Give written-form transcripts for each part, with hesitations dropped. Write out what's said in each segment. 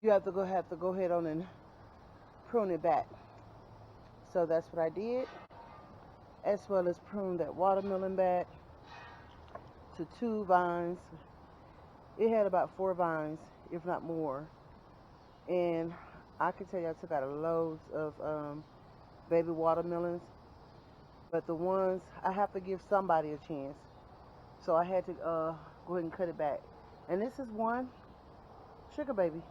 you have to go ahead on and prune it back. So that's what I did, as well as prune that watermelon back to 2 vines. It had about 4 vines, if not more. And I can tell you I took out loads of baby watermelons, but the ones I have to give somebody a chance. So I had to go ahead and cut it back. And this is one sugar baby.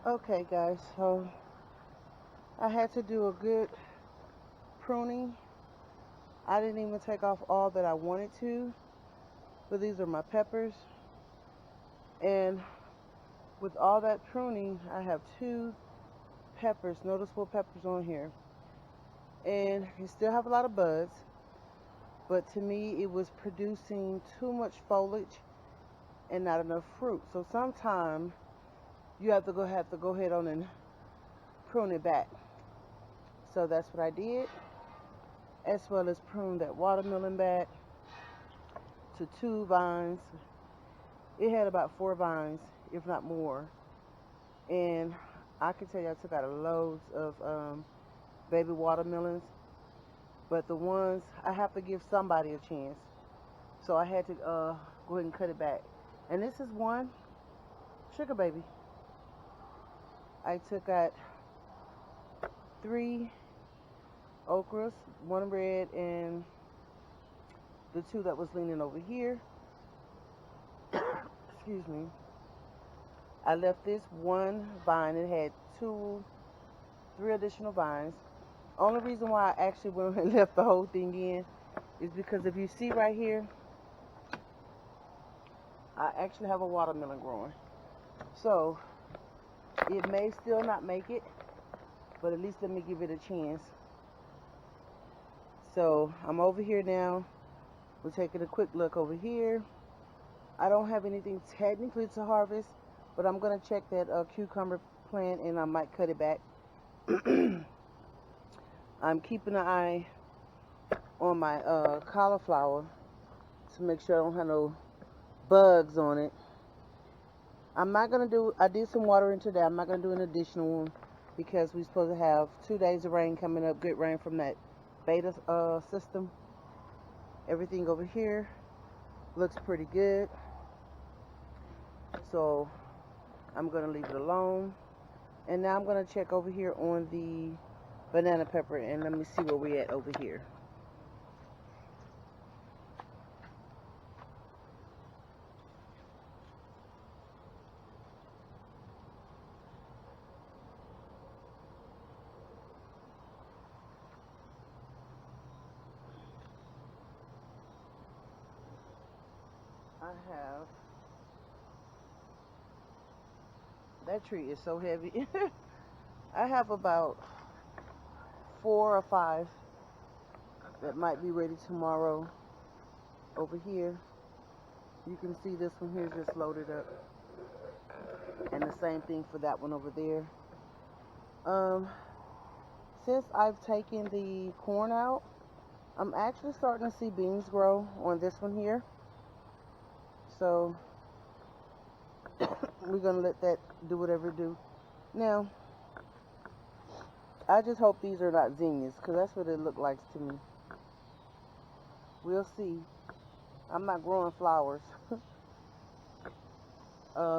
Okay guys, so I had to do a good pruning. I didn't even take off all that I wanted to, but these are my peppers. And with all that pruning, I have 2 peppers, noticeable peppers on here. And you still have a lot of buds, but to me it was producing too much foliage and not enough fruit. So sometimes you have to go ahead on and prune it back. So that's what I did, as well as prune that watermelon back to 2 vines. It had about 4 vines, if not more. And I can tell you I took out loads of baby watermelons, but the ones, I have to give somebody a chance. So I had to go ahead and cut it back. And this is one sugar baby. I took out 3 okras, 1 red, and the 2 that was leaning over here. Excuse me. I left this 1 vine. It had 3 additional vines. Only reason why I actually went and left the whole thing in is because if you see right here, I actually have a watermelon growing. So it may still not make it, but at least let me give it a chance. So I'm over here now. We're taking a quick look over here. I don't have anything technically to harvest, but I'm going to check that cucumber plant and I might cut it back. I'm keeping an eye on my cauliflower to make sure I don't have no bugs on it. I'm not going to do, I did some watering today. I'm not going to do an additional one because we're supposed to have 2 days of rain coming up, good rain from that beta system. Everything over here looks pretty good. So I'm going to leave it alone. And now I'm going to check over here on the banana pepper and let me see where we're at over here. That tree is so heavy. I have about 4 or 5 that might be ready tomorrow over here. You can see this one here just loaded up. And the same thing for that one over there. Since I've taken the corn out, I'm actually starting to see beans grow on this one here. So we're going to let that do whatever it do. Now, I just hope these are not zinnias, because that's what it looked like to me. We'll see. I'm not growing flowers.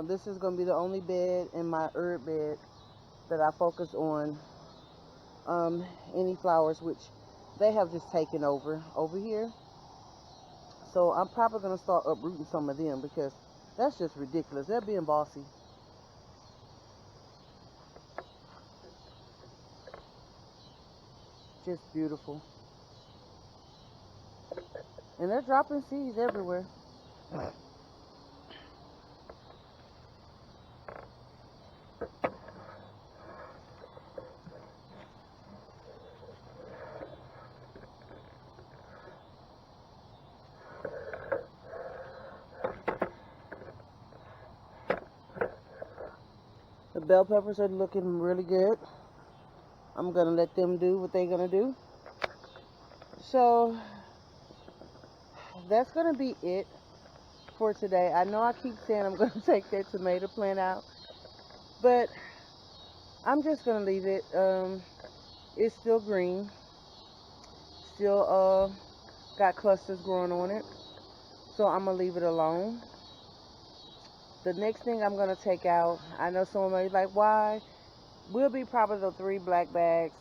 This is going to be the only bed in my herb bed that I focus on any flowers, which they have just taken over here. So I'm probably going to start uprooting some of them because that's just ridiculous. They're being bossy. Just beautiful. And they're dropping seeds everywhere. The bell peppers are looking really good. I'm going to let them do what they're going to do. So that's going to be it for today. I know I keep saying I'm going to take that tomato plant out, but I'm just going to leave it. It's still green. Still got clusters growing on it. So I'm going to leave it alone. The next thing I'm going to take out, I know someone may be like, why? Will be probably the 3 black bags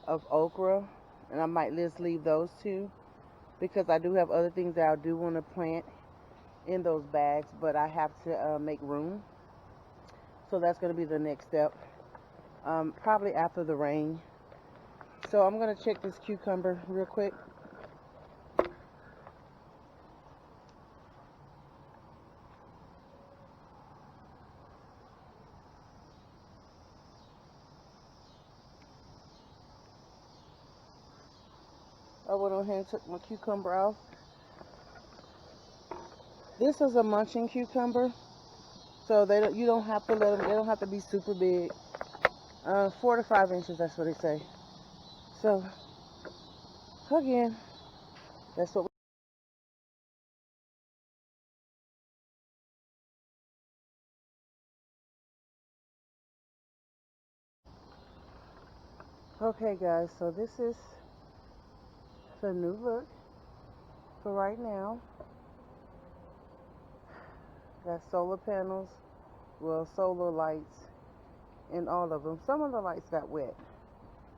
of okra. And I might just leave those 2. Because I do have other things that I do want to plant in those bags. But I have to make room. So that's going to be the next step, probably after the rain. So I'm going to check this cucumber real quick. I went on here and took my cucumber off. This is a munching cucumber, so you don't have to let them. They don't have to be super big. 4 to 5 inches. That's what they say. So again, that's what. Okay, guys. So this is the new look for right now. Got solar panels, well, solar lights in all of them. Some of the lights got wet,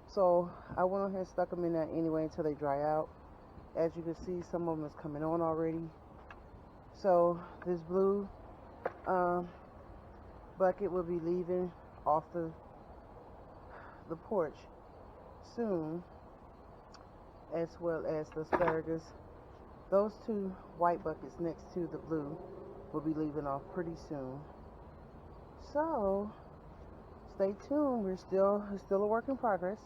so I went on here and stuck them in there anyway until they dry out. As you can see, some of them is coming on already. So this blue bucket will be leaving off the porch soon, as well as the asparagus. Those 2 white buckets next to the blue will be leaving off pretty soon. So stay tuned. It's still a work in progress.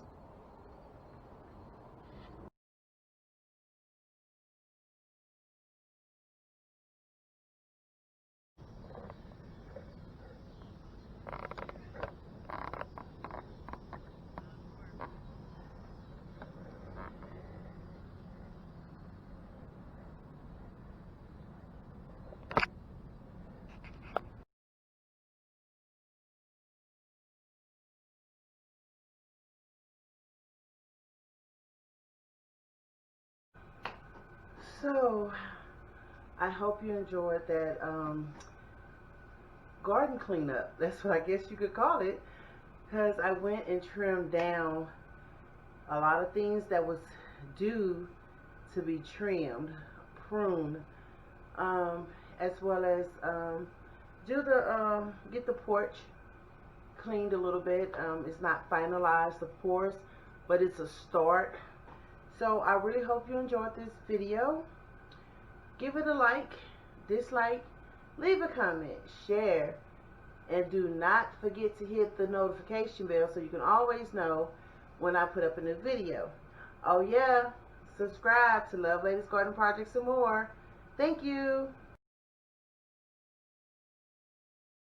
So I hope you enjoyed that garden cleanup. That's what I guess you could call it, because I went and trimmed down a lot of things that was due to be trimmed, pruned, as well as get the porch cleaned a little bit. It's not finalized, of course, but it's a start. So I really hope you enjoyed this video. Give it a like, dislike, leave a comment, share, and do not forget to hit the notification bell so you can always know when I put up a new video. Oh yeah, subscribe to Love Lady's Garden Project some more. Thank you.